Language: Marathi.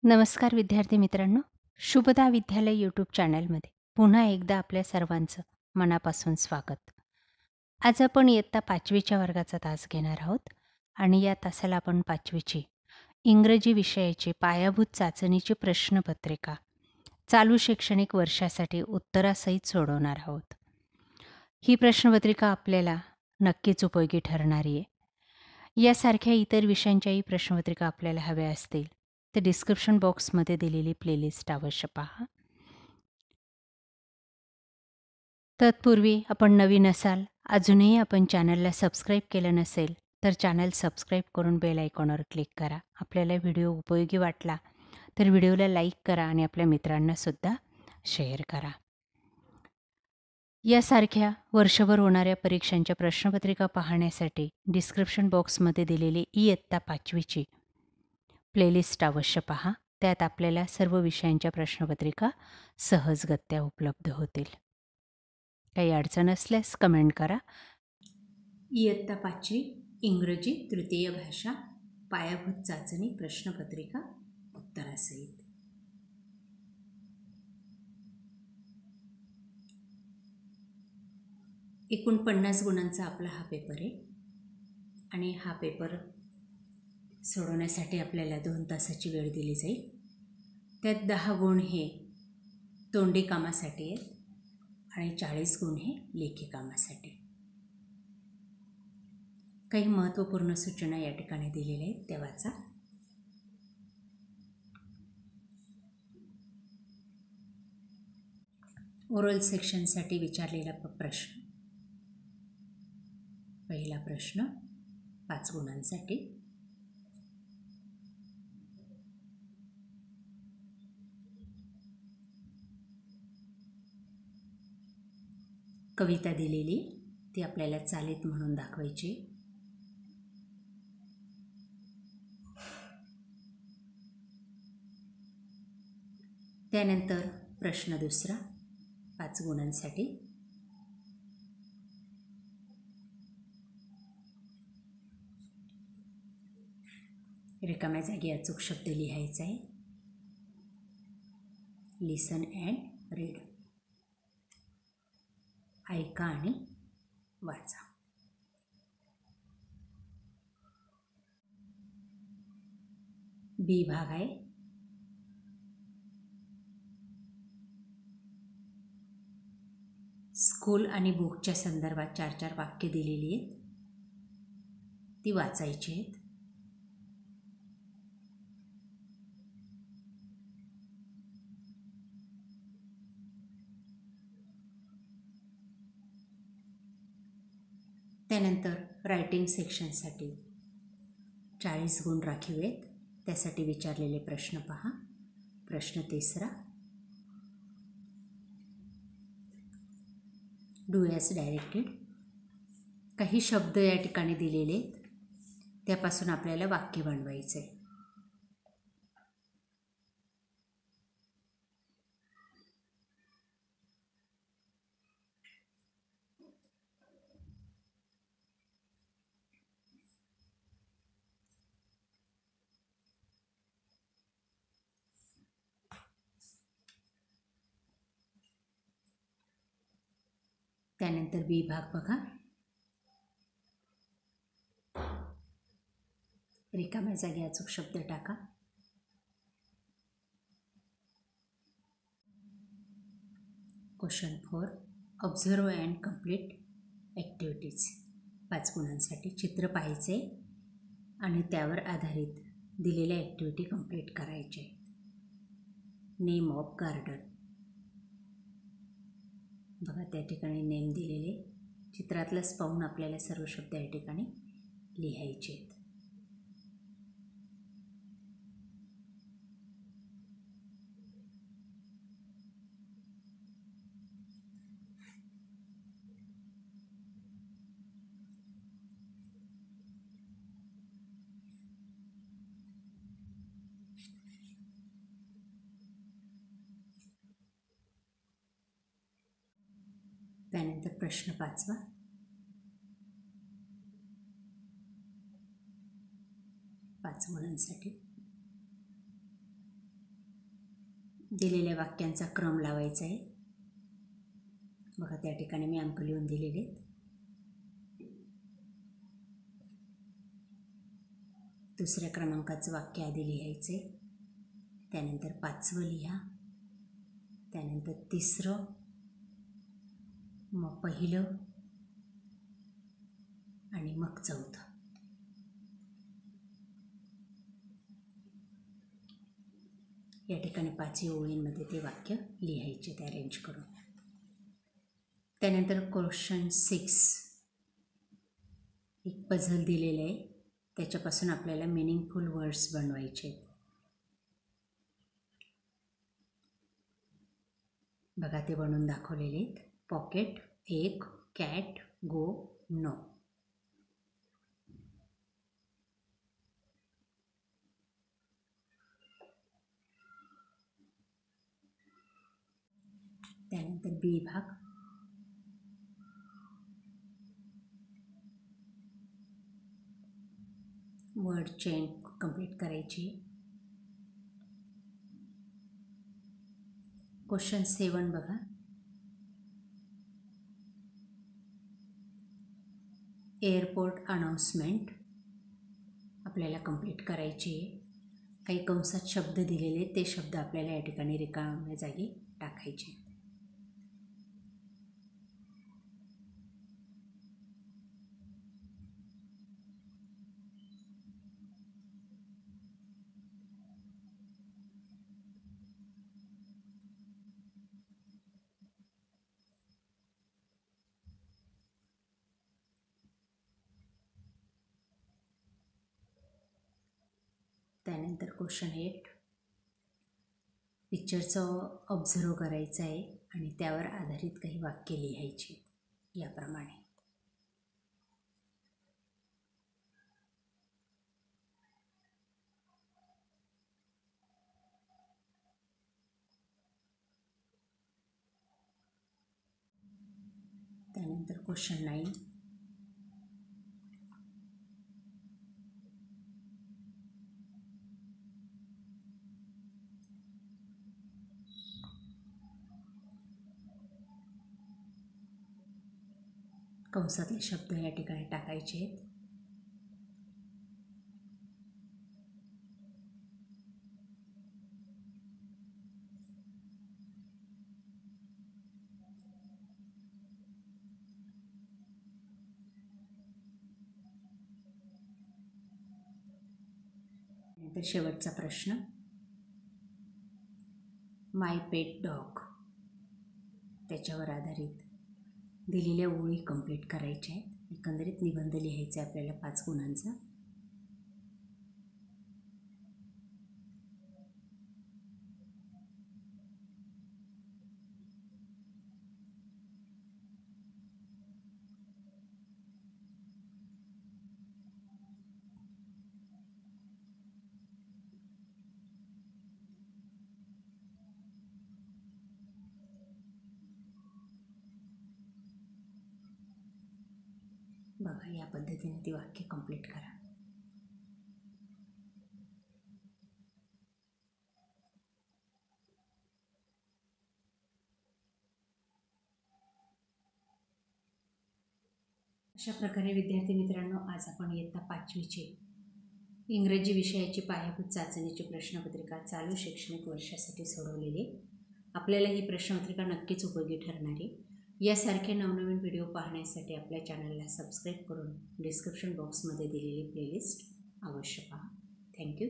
नमस्कार विद्यार्थी मित्रांनो, शुभदा विद्यालय यूट्यूब चॅनलमध्ये पुन्हा एकदा आपल्या सर्वांचं मनापासून स्वागत. आज आपण इयत्ता 5वीच्या वर्गाचा तास घेणार आहोत आणि या तासाला आपण 5वीची इंग्रजी विषयाची पायाभूत चाचणीची प्रश्नपत्रिका चालू शैक्षणिक वर्षासाठी उत्तरासहित सोडवणार आहोत. ही प्रश्नपत्रिका आपल्याला नक्कीच उपयोगी ठरणारी आहे. यासारख्या इतर विषयांच्याही प्रश्नपत्रिका आपल्याला हव्या असतील तर डिस्क्रिप्शन बॉक्समध्ये दिलेली प्लेलिस्ट अवश्य पहा. तत्पूर्वी आपण नवीन असाल, अजूनही आपण चॅनलला सबस्क्राईब केलं नसेल तर चॅनल सबस्क्राईब करून बेल आयकॉनवर क्लिक करा. आपल्याला व्हिडिओ उपयोगी वाटला तर व्हिडिओला लाईक करा आणि आपल्या मित्रांनासुद्धा शेअर करा. यासारख्या वर्षभर होणाऱ्या परीक्षांच्या प्रश्नपत्रिका पाहण्यासाठी डिस्क्रिप्शन बॉक्समध्ये दिलेली इयत्ता 5वीची प्लेलिस्ट अवश्य पहा. त्यात आपल्याला सर्व विषयांच्या प्रश्नपत्रिका सहजगत्या उपलब्ध होतील. काही अडचण असल्यास कमेंट करा. इयत्ता 5वी इंग्रजी तृतीय भाषा पायाभूत चाचणी प्रश्नपत्रिका उत्तरासहित. एकूण 50 गुणांचा आपला हा पेपर आहे आणि हा पेपर सोडवण्यासाठी आपल्याला 2 तासाची वेळ दिली जाईल. त्यात 10 गुण हे तोंडी कामासाठी आहेत आणि 40 गुण हे लेखी कामासाठी. काही महत्त्वपूर्ण सूचना या ठिकाणी दिलेल्या आहेत, त्या वाचा. ओरल सेक्शनसाठी विचारलेला प्रश्न. पहिला प्रश्न 5 गुणांसाठी. कविता दिलेली ती आपल्याला चालीत म्हणून दाखवायची. त्यानंतर प्रश्न दुसरा 5 गुणांसाठी. रिकाम्या जागी अचूक शब्द लिहायचा आहे. लिसन अँड रीड. ऐका आणि वाचा. बी भाग आहे. स्कूल आणि बुकच्या संदर्भात 4-4 वाक्य दिलेली आहेत, ती वाचायची आहेत. त्यानंतर रायटिंग सेक्शनसाठी 40 गुण राखीव आहेत. त्यासाठी विचारलेले प्रश्न पहा. प्रश्न तिसरा, डू ॲज डायरेक्टेड. काही शब्द या ठिकाणी दिलेले आहेत, त्यापासून आपल्याला वाक्य बनवायचं आहे. त्यानंतर बी भाग बघा. रिकाम्या जागी अचूक शब्द टाका. Question 4, observe and complete activities. 5 गुणांसाठी चित्र पाहायचे आणि त्यावर आधारित दिलेल्या ॲक्टिव्हिटी कंप्लीट करायचे. नेम ऑफ गार्डन बघा, त्या ठिकाणी नेम दिलेले. चित्रातलंच पाहून आपल्याला सर्व शब्द या ठिकाणी लिहायचे आहेत. त्यानंतर प्रश्न 5वा, 5 गुणांसाठी. दिलेल्या वाक्यांचा क्रम लावायचा आहे. बघा त्या ठिकाणी मी अंक लिहून दिलेले आहेत. दुसऱ्या क्रमांकाचं वाक्य आधी लिहायचे, त्यानंतर 5वं लिहा, त्यानंतर 3रं, मग 1लं आणि मग 4थं. या ठिकाणी 5 ओळींमध्ये ते वाक्य लिहायचे ते अरेंज करून. त्यानंतर क्वेश्चन 6 एक पझल दिलेलं आहे, त्याच्यापासून आपल्याला मिनिंगफुल वर्ड्स बनवायचे आहेत. बघा ते बनवून दाखवलेले आहेत. पॉकेट, एक, कॅट, गो, नो. त्यानंतर बी भाग, वर्ड चेन कंप्लीट करायची. क्वेश्चन 7 बघा, एअरपोर्ट अनाउन्समेंट आपल्याला कंप्लीट करायची आहे. काही कंसात शब्द दिलेले, ते शब्द आपल्याला या ठिकाणी रिकाम्या जागी टाकायचे. त्यानंतर क्वेश्चन 8 पिक्चरचं ऑब्झर्व करायचं आहे आणि त्यावर आधारित काही वाक्य लिहायची याप्रमाणे. त्यानंतर क्वेश्चन 9 कंसातले शब्द या ठिकाणी टाकायचे आहेत. नंतर शेवटचा प्रश्न, माय पेट डॉग, त्याच्यावर आधारित दिलेल्या ओळी कंप्लीट करायच्या आहेत. एकंदरीत निबंध लिहायचा आपल्याला 5 गुणांचा. बघा या पद्धतीने ती वाक्य कंप्लीट करा. अशा प्रकारे विद्यार्थी मित्रांनो, आज आपण इयत्ता 5वीचे इंग्रजी विषयाची पायाभूत चाचणीची प्रश्नपत्रिका चालू शैक्षणिक वर्षासाठी सोडवलेली. आपल्याला ही प्रश्नपत्रिका नक्कीच उपयोगी ठरणार आहे. यासारखे नवनवीन व्हिडिओ पाहण्यासाठी आपल्या चॅनलला सबस्क्राईब करून डिस्क्रिप्शन बॉक्समध्ये दिलेली प्लेलिस्ट अवश्य पहा. थँक्यू.